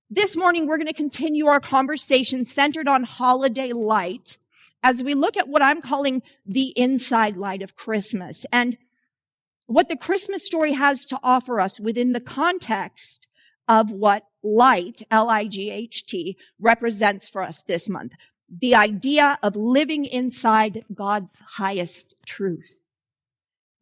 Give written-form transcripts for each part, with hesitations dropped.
This morning, we're going to continue our conversation centered on holiday light as we look at what I'm calling the inside light of Christmas and what the Christmas story has to offer us within the context of what light, L-I-G-H-T, represents for us this month. The idea of living inside God's highest truth.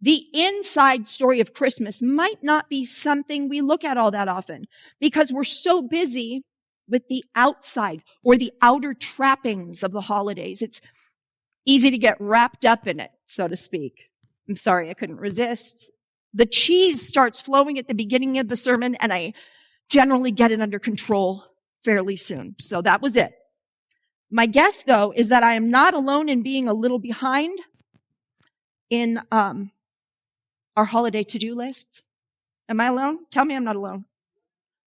The inside story of Christmas might not be something we look at all that often because we're so busy with the outside or the outer trappings of the holidays. It's easy to get wrapped up in it, so to speak. I'm sorry, I couldn't resist. The cheese starts flowing at the beginning of the sermon, and I generally get it under control fairly soon. So that was it. My guess, though, is that I am not alone in being a little behind in our holiday to-do lists. Am I alone? Tell me I'm not alone.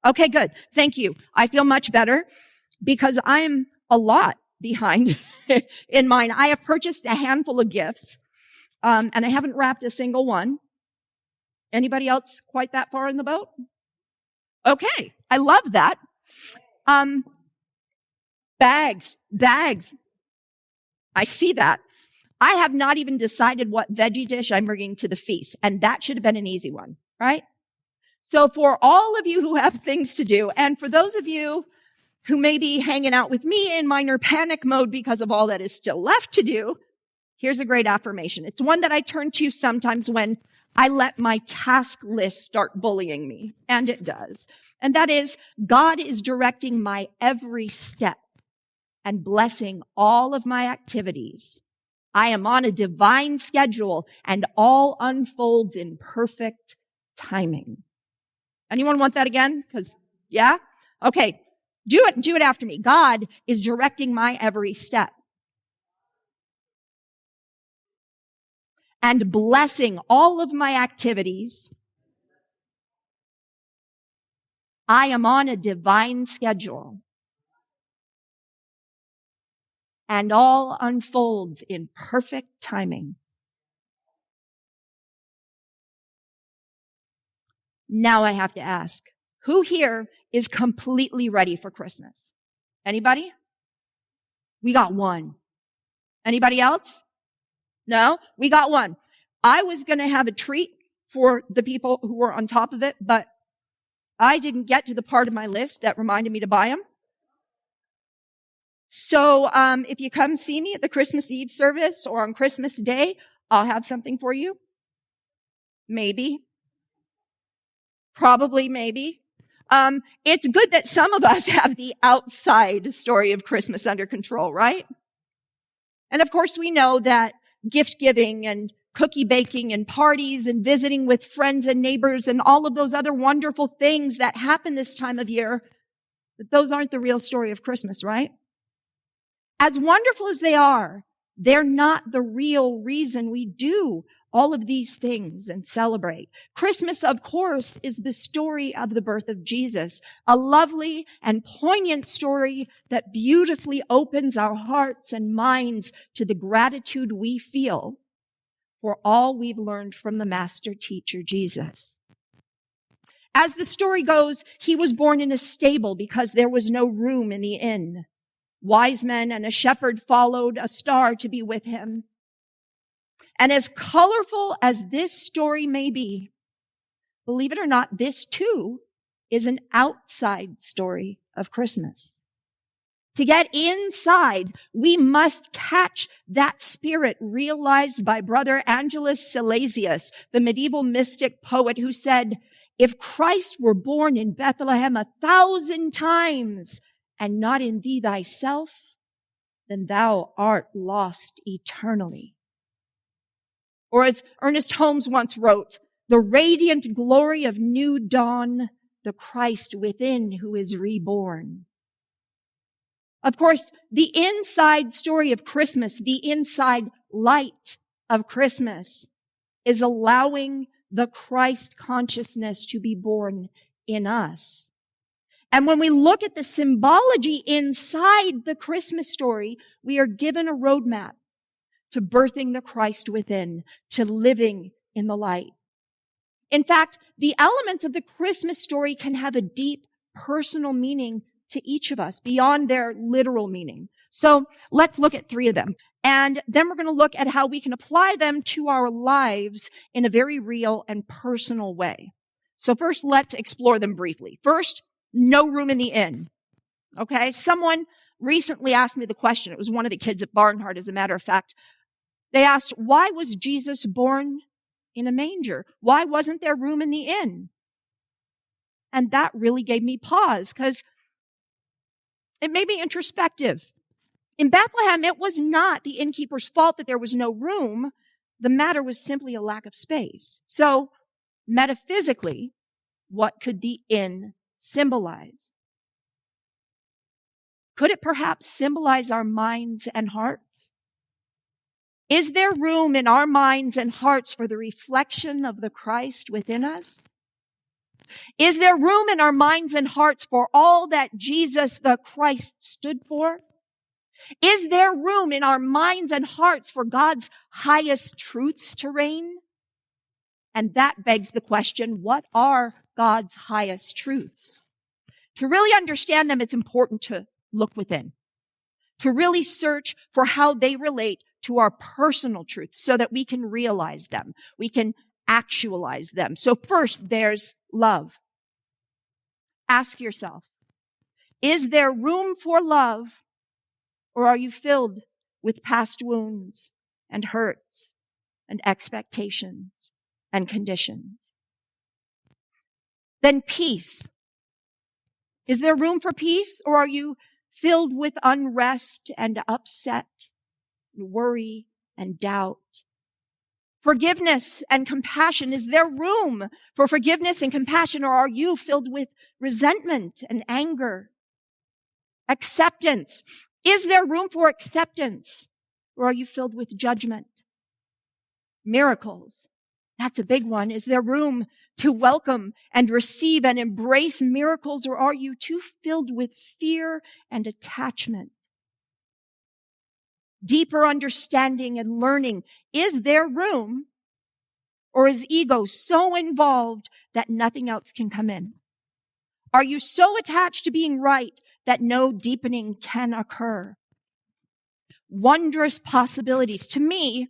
Okay, good. Thank you. I feel much better because I'm a lot behind in mine. I have purchased a handful of gifts, and I haven't wrapped a single one. Anybody else quite that far in the boat? Okay. I love that. Bags. I see that. I have not even decided what veggie dish I'm bringing to the feast, and that should have been an easy one, right? So for all of you who have things to do, and for those of you who may be hanging out with me in minor panic mode because of all that is still left to do, here's a great affirmation. It's one that I turn to sometimes when I let my task list start bullying me, and it does. And that is, God is directing my every step and blessing all of my activities. I am on a divine schedule and all unfolds in perfect timing. Anyone want that again? Yeah? Okay. Do it after me. God is directing my every step and blessing all of my activities. I am on a divine schedule and all unfolds in perfect timing. Now I have to ask, who here is completely ready for Christmas? Anybody? We got one. Anybody else? No? We got one. I was going to have a treat for the people who were on top of it, but I didn't get to the part of my list that reminded me to buy them. So, if you come see me at the Christmas Eve service or on Christmas Day, I'll have something for you. Maybe. Probably maybe. It's good that some of us have the outside story of Christmas under control, right? And of course we know that gift giving and cookie baking and parties and visiting with friends and neighbors and all of those other wonderful things that happen this time of year, that those aren't the real story of Christmas, right? As wonderful as they are, they're not the real reason we do all of these things and celebrate. Christmas, of course, is the story of the birth of Jesus, a lovely and poignant story that beautifully opens our hearts and minds to the gratitude we feel for all we've learned from the master teacher, Jesus. As the story goes, he was born in a stable because there was no room in the inn. Wise men and a shepherd followed a star to be with him. And as colorful as this story may be, believe it or not, this too is an outside story of Christmas. To get inside, we must catch that spirit realized by Brother Angelus Silesius, the medieval mystic poet who said, "If Christ were born in Bethlehem 1,000 times, and not in thee thyself, then thou art lost eternally." Or as Ernest Holmes once wrote, "The radiant glory of new dawn, the Christ within who is reborn." Of course, the inside story of Christmas, the inside light of Christmas, is allowing the Christ consciousness to be born in us. And when we look at the symbology inside the Christmas story, we are given a roadmap to birthing the Christ within, to living in the light. In fact, the elements of the Christmas story can have a deep personal meaning to each of us beyond their literal meaning. So let's look at 3 of them. And then we're going to look at how we can apply them to our lives in a very real and personal way. So first, let's explore them briefly. First, no room in the inn. Okay. Someone recently asked me the question. It was one of the kids at Barnhart, as a matter of fact. They asked, why was Jesus born in a manger? Why wasn't there room in the inn? And that really gave me pause because it made me introspective. In Bethlehem, it was not the innkeeper's fault that there was no room. The matter was simply a lack of space. So, metaphysically, what could the inn symbolize? Could it perhaps symbolize our minds and hearts? Is there room in our minds and hearts for the reflection of the Christ within us? Is there room in our minds and hearts for all that Jesus the Christ stood for? Is there room in our minds and hearts for God's highest truths to reign? And that begs the question, what are God's highest truths? To really understand them, it's important to look within, to really search for how they relate to our personal truths so that we can realize them, we can actualize them. So first, there's love. Ask yourself, is there room for love, or are you filled with past wounds and hurts and expectations and conditions? Then peace. Is there room for peace, or are you filled with unrest and upset, and worry and doubt? Forgiveness and compassion. Is there room for forgiveness and compassion, or are you filled with resentment and anger? Acceptance. Is there room for acceptance, or are you filled with judgment? Miracles. That's a big one. Is there room to welcome and receive and embrace miracles, or are you too filled with fear and attachment? Deeper understanding and learning. Is there room, or is ego so involved that nothing else can come in? Are you so attached to being right that no deepening can occur? Wondrous possibilities. To me,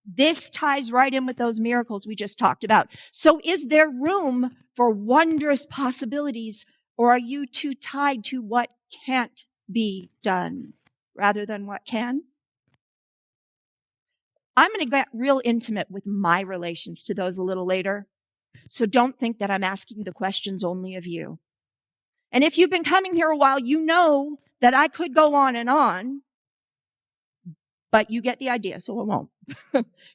this ties right in with those miracles we just talked about. So is there room for wondrous possibilities, or are you too tied to what can't be done rather than what can? I'm going to get real intimate with my relations to those a little later. So don't think that I'm asking the questions only of you. And if you've been coming here a while, you know that I could go on, but you get the idea, so I won't.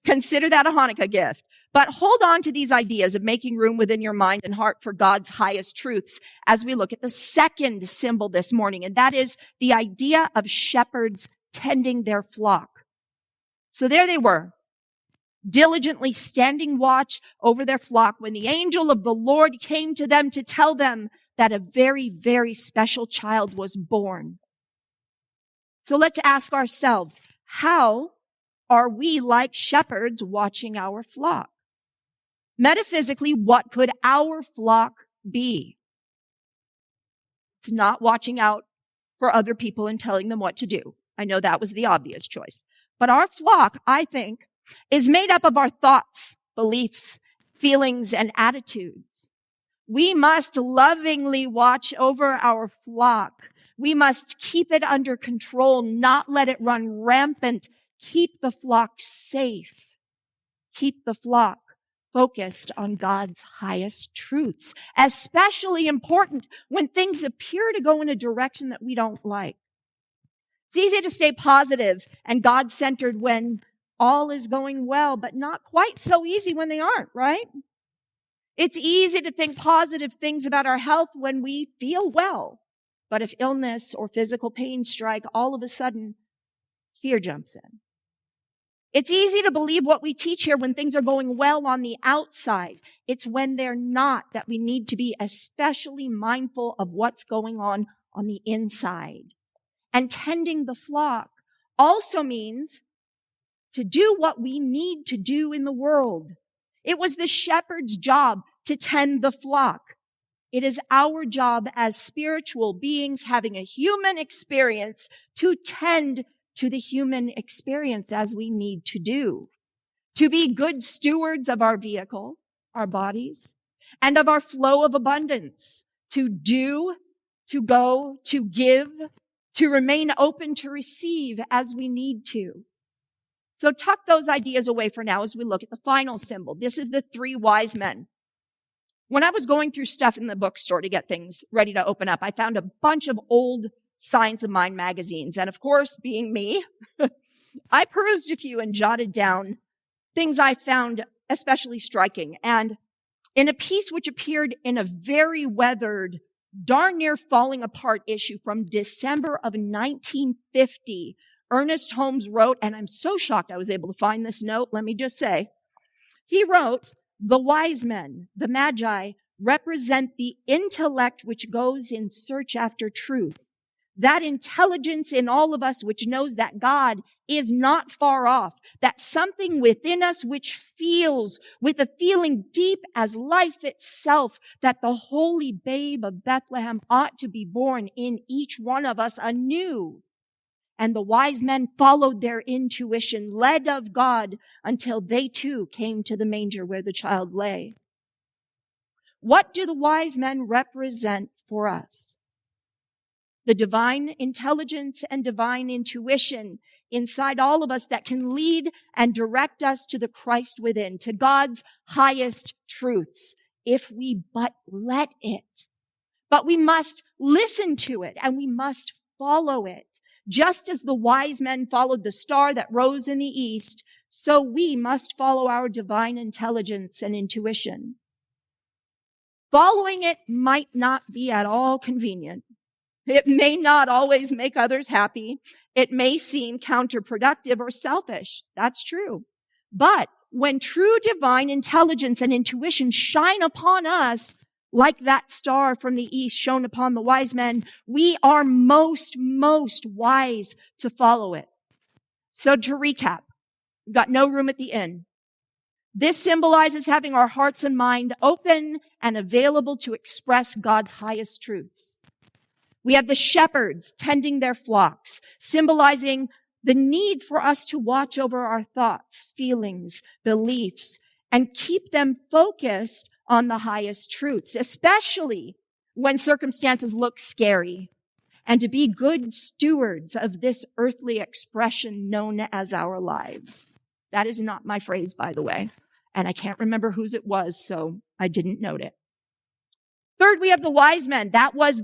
Consider that a Hanukkah gift. But hold on to these ideas of making room within your mind and heart for God's highest truths as we look at the second symbol this morning, and that is the idea of shepherds tending their flock. So there they were, diligently standing watch over their flock when the angel of the Lord came to them to tell them that a very, very special child was born. So let's ask ourselves, how are we like shepherds watching our flock? Metaphysically, what could our flock be? It's not watching out for other people and telling them what to do. I know that was the obvious choice. But our flock, I think, is made up of our thoughts, beliefs, feelings, and attitudes. We must lovingly watch over our flock. We must keep it under control, not let it run rampant. Keep the flock safe. Keep the flock focused on God's highest truths, especially important when things appear to go in a direction that we don't like. It's easy to stay positive and God-centered when all is going well, but not quite so easy when they aren't, right? It's easy to think positive things about our health when we feel well. But if illness or physical pain strike, all of a sudden, fear jumps in. It's easy to believe what we teach here when things are going well on the outside. It's when they're not that we need to be especially mindful of what's going on the inside. And tending the flock also means to do what we need to do in the world. It was the shepherd's job to tend the flock. It is our job as spiritual beings having a human experience to tend to the human experience as we need to do. To be good stewards of our vehicle, our bodies, and of our flow of abundance. To do, to go, to give, to remain open to receive as we need to. So tuck those ideas away for now as we look at the final symbol. This is the 3 wise men. When I was going through stuff in the bookstore to get things ready to open up, I found a bunch of old Science of Mind magazines. And of course, being me, I perused a few and jotted down things I found especially striking. And in a piece which appeared in a very weathered, darn near falling apart issue from December of 1950, Ernest Holmes wrote, and I'm so shocked I was able to find this note, let me just say, he wrote, "The wise men, the magi, represent the intellect which goes in search after truth. That intelligence in all of us which knows that God is not far off, that something within us which feels with a feeling deep as life itself, that the holy babe of Bethlehem ought to be born in each one of us anew." And the wise men followed their intuition, led of God, until they too came to the manger where the child lay. What do the wise men represent for us? The divine intelligence and divine intuition inside all of us that can lead and direct us to the Christ within, to God's highest truths, if we but let it. But we must listen to it and we must follow it. Just as the wise men followed the star that rose in the east, so we must follow our divine intelligence and intuition. Following it might not be at all convenient. It may not always make others happy. It may seem counterproductive or selfish. That's true. But when true divine intelligence and intuition shine upon us, like that star from the east shone upon the wise men, we are most wise to follow it. So to recap, we've got no room at the inn. This symbolizes having our hearts and mind open and available to express God's highest truths. We have the shepherds tending their flocks, symbolizing the need for us to watch over our thoughts, feelings, beliefs, and keep them focused on the highest truths, especially when circumstances look scary, and to be good stewards of this earthly expression known as our lives. That is not my phrase, by the way, and I can't remember whose it was, so I didn't note it. Third, we have the wise men. That was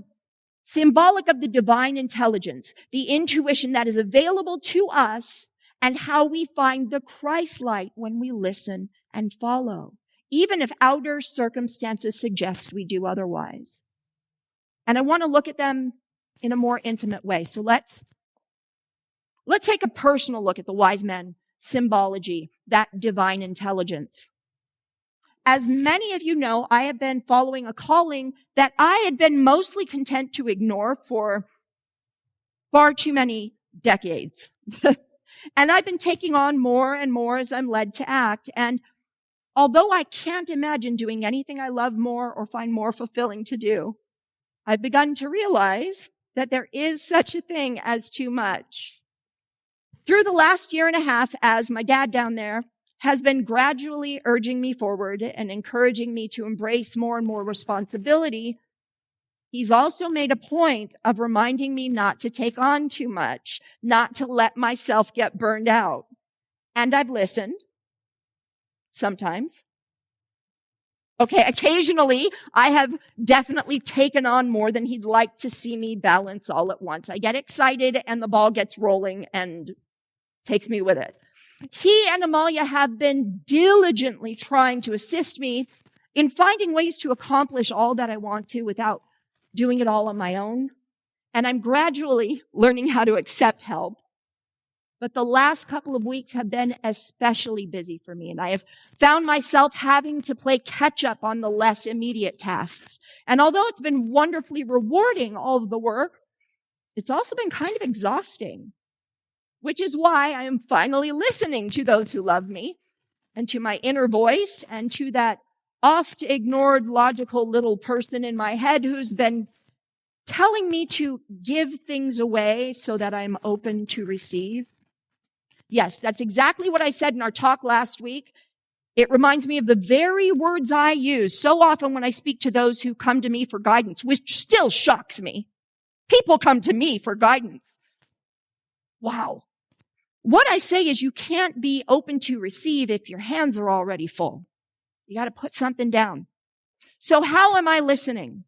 symbolic of the divine intelligence, the intuition that is available to us, and how we find the Christ light when we listen and follow, even if outer circumstances suggest we do otherwise. And I want to look at them in a more intimate way. So let's take a personal look at the wise men symbology, that divine intelligence. As many of you know, I have been following a calling that I had been mostly content to ignore for far too many decades. And I've been taking on more and more as I'm led to act. And although I can't imagine doing anything I love more or find more fulfilling to do, I've begun to realize that there is such a thing as too much. Through the last year and a half, as my dad down there has been gradually urging me forward and encouraging me to embrace more and more responsibility, he's also made a point of reminding me not to take on too much, not to let myself get burned out. And I've listened. Sometimes. Okay, occasionally I have definitely taken on more than he'd like to see me balance all at once. I get excited and the ball gets rolling and takes me with it. He and Amalia have been diligently trying to assist me in finding ways to accomplish all that I want to without doing it all on my own. And I'm gradually learning how to accept help. But the last couple of weeks have been especially busy for me, and I have found myself having to play catch up on the less immediate tasks. And although it's been wonderfully rewarding, all of the work, it's also been kind of exhausting, which is why I am finally listening to those who love me and to my inner voice and to that oft ignored logical little person in my head who's been telling me to give things away so that I'm open to receive. Yes, that's exactly what I said in our talk last week. It reminds me of the very words I use so often when I speak to those who come to me for guidance, which still shocks me. People come to me for guidance. Wow. What I say is you can't be open to receive if your hands are already full. You got to put something down. So how am I listening?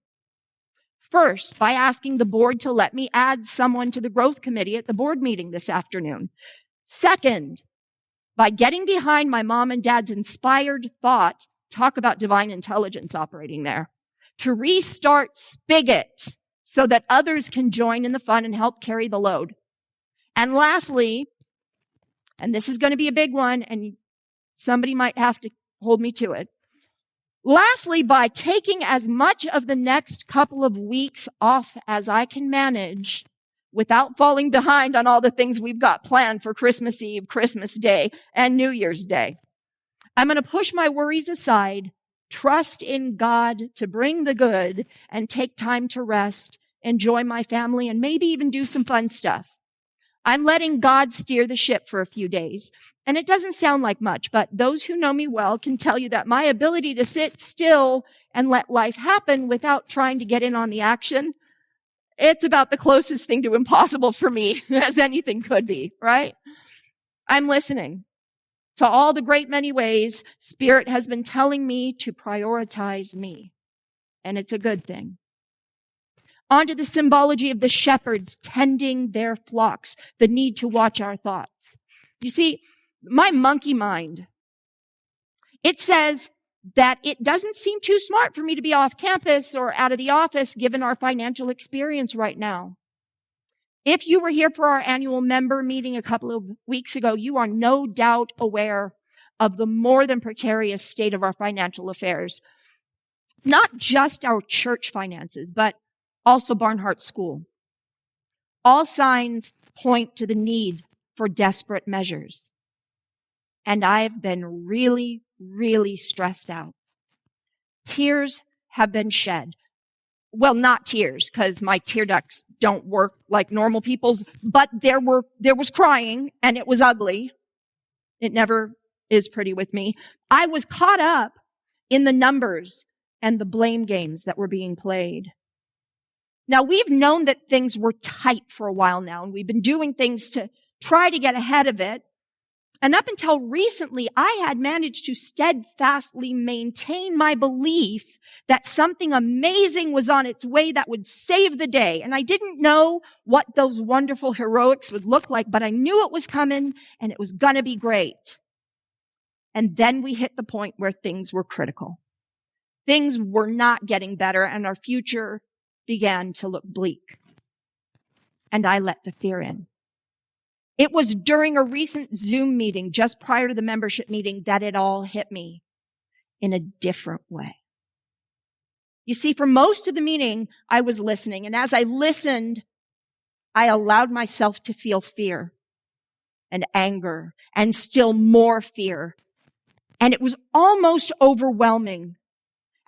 First, by asking the board to let me add someone to the growth committee at the board meeting this afternoon. Second, by getting behind my mom and dad's inspired thought, talk about divine intelligence operating there, to restart Spigot so that others can join in the fun and help carry the load. And lastly, and this is going to be a big one, and somebody might have to hold me to it. Lastly, by taking as much of the next couple of weeks off as I can manage without falling behind on all the things we've got planned for Christmas Eve, Christmas Day, and New Year's Day. I'm going to push my worries aside, trust in God to bring the good, and take time to rest, enjoy my family, and maybe even do some fun stuff. I'm letting God steer the ship for a few days. And it doesn't sound like much, but those who know me well can tell you that my ability to sit still and let life happen without trying to get in on the action, it's about the closest thing to impossible for me as anything could be, right? I'm listening to all the great many ways Spirit has been telling me to prioritize me. And it's a good thing. Onto the symbology of the shepherds tending their flocks, the need to watch our thoughts. You see, my monkey mind, it says that it doesn't seem too smart for me to be off campus or out of the office given our financial experience right now. If you were here for our annual member meeting a couple of weeks ago, you are no doubt aware of the more than precarious state of our financial affairs. Not just our church finances, but also Barnhart School. All signs point to the need for desperate measures. And I've been really, really stressed out. Tears have been shed. Well, not tears, because my tear ducts don't work like normal people's, but there was crying, and it was ugly. It never is pretty with me. I was caught up in the numbers and the blame games that were being played. Now, we've known that things were tight for a while now, and we've been doing things to try to get ahead of it. And up until recently, I had managed to steadfastly maintain my belief that something amazing was on its way that would save the day. And I didn't know what those wonderful heroics would look like, but I knew it was coming and it was going to be great. And then we hit the point where things were critical. Things were not getting better, and our future began to look bleak. And I let the fear in. It was during a recent Zoom meeting just prior to the membership meeting that it all hit me in a different way. You see, for most of the meeting, I was listening. And as I listened, I allowed myself to feel fear and anger and still more fear. And it was almost overwhelming.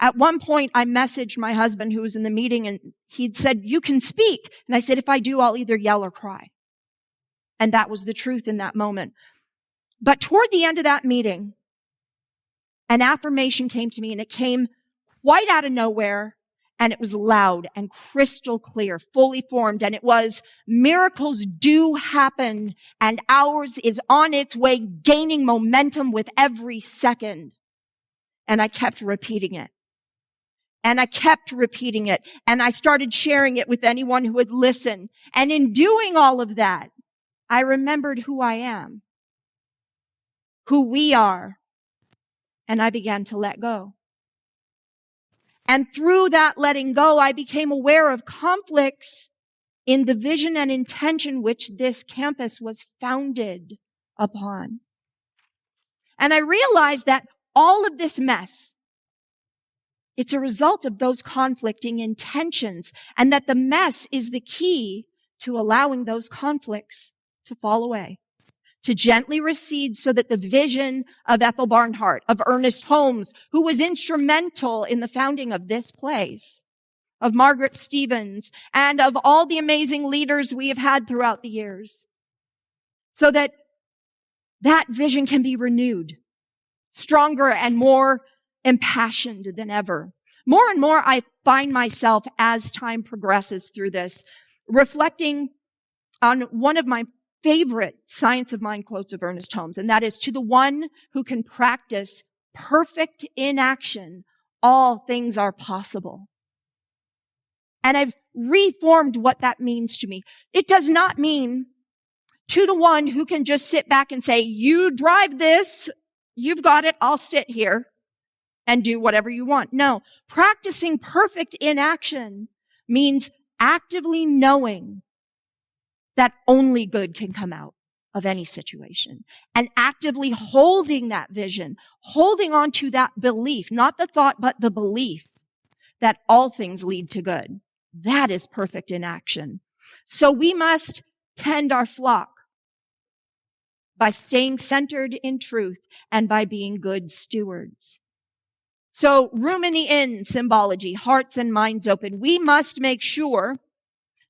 At one point, I messaged my husband who was in the meeting, and he'd said, "You can speak." And I said, "If I do, I'll either yell or cry." And that was the truth in that moment. But toward the end of that meeting, an affirmation came to me, and it came quite out of nowhere, and it was loud and crystal clear, fully formed, and it was, "Miracles do happen, and ours is on its way, gaining momentum with every second." And I kept repeating it. And I kept repeating it, and I started sharing it with anyone who would listen. And in doing all of that, I remembered who I am, who we are, and I began to let go. And through that letting go, I became aware of conflicts in the vision and intention which this campus was founded upon. And I realized that all of this mess, it's a result of those conflicting intentions, and that the mess is the key to allowing those conflicts to fall away, to gently recede so that the vision of Ethel Barnhart, of Ernest Holmes, who was instrumental in the founding of this place, of Margaret Stevens, and of all the amazing leaders we have had throughout the years, so that that vision can be renewed, stronger and more impassioned than ever. More and more, I find myself, as time progresses through this, reflecting on one of my favorite Science of Mind quotes of Ernest Holmes, and that is, to the one who can practice perfect inaction, all things are possible. And I've reformed what that means to me. It does not mean to the one who can just sit back and say, you drive this, you've got it, I'll sit here and do whatever you want. No, practicing perfect inaction means actively knowing that only good can come out of any situation, and actively holding that vision, holding on to that belief, not the thought, but the belief that all things lead to good. That is perfect inaction. So we must tend our flock by staying centered in truth and by being good stewards. So room in the inn symbology, hearts and minds open. We must make sure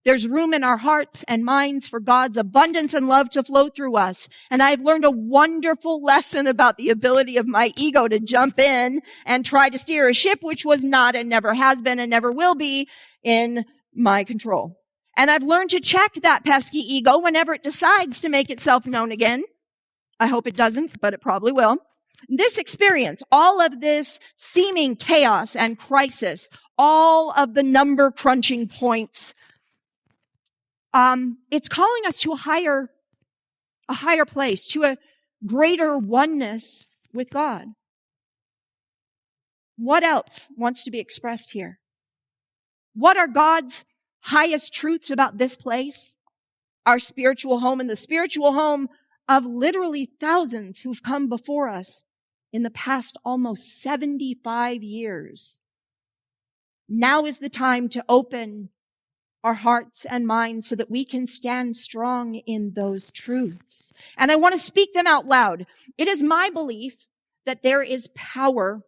there's room in our hearts and minds for God's abundance and love to flow through us. And I've learned a wonderful lesson about the ability of my ego to jump in and try to steer a ship which was not and never has been and never will be in my control. And I've learned to check that pesky ego whenever it decides to make itself known again. I hope it doesn't, but it probably will. This experience, all of this seeming chaos and crisis, all of the number crunching points, it's calling us to a higher place, to a greater oneness with God. What else wants to be expressed here? What are God's highest truths about this place, our spiritual home, and the spiritual home of literally thousands who've come before us in the past almost 75 years? Now is the time to open our hearts and minds so that we can stand strong in those truths. And I want to speak them out loud. It is my belief that there is power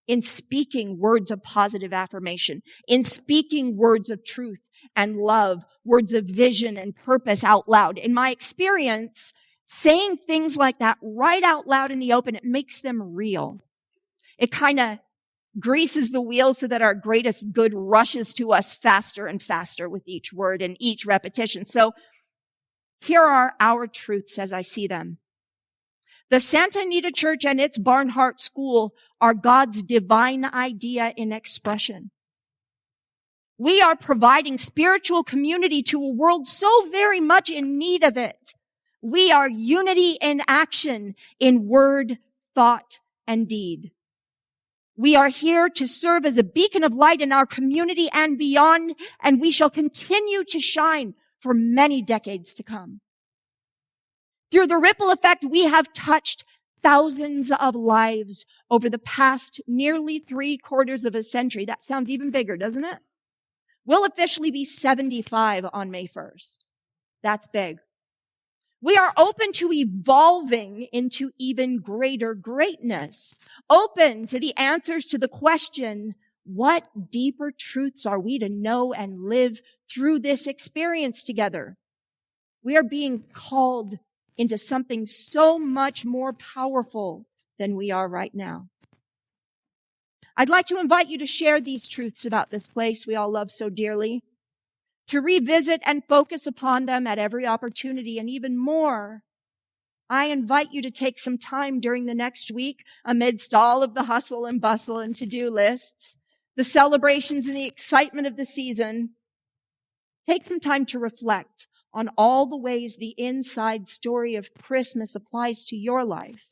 in speaking words of positive affirmation, in speaking words of truth and love, words of vision and purpose out loud. In my experience, saying things like that right out loud in the open, it makes them real. It kind of greases the wheel so that our greatest good rushes to us faster and faster with each word and each repetition. So here are our truths as I see them. The Santa Anita Church and its Barnhart School are God's divine idea in expression. We are providing spiritual community to a world so very much in need of it. We are unity in action, in word, thought, and deed. We are here to serve as a beacon of light in our community and beyond, and we shall continue to shine for many decades to come. Through the ripple effect, we have touched thousands of lives over the past nearly 3/4 of a century. That sounds even bigger, doesn't it? We'll officially be 75 on May 1st. That's big. We are open to evolving into even greater greatness, open to the answers to the question, what deeper truths are we to know and live through this experience together? We are being called into something so much more powerful than we are right now. I'd like to invite you to share these truths about this place we all love so dearly, to revisit and focus upon them at every opportunity. And even more, I invite you to take some time during the next week, amidst all of the hustle and bustle and to-do lists, the celebrations and the excitement of the season. Take some time to reflect on all the ways the inside story of Christmas applies to your life,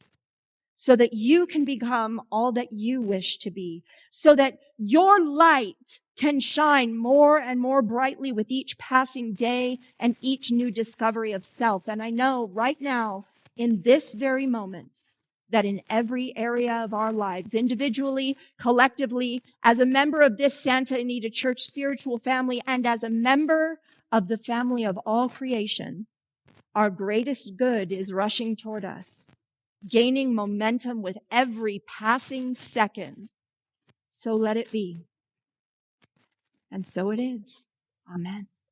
so that you can become all that you wish to be, so that your light can shine more and more brightly with each passing day and each new discovery of self. And I know right now, in this very moment, that in every area of our lives, individually, collectively, as a member of this Santa Anita Church spiritual family, and as a member of the family of all creation, Our greatest good is rushing toward us, gaining momentum with every passing second. So let it be. And so it is. Amen.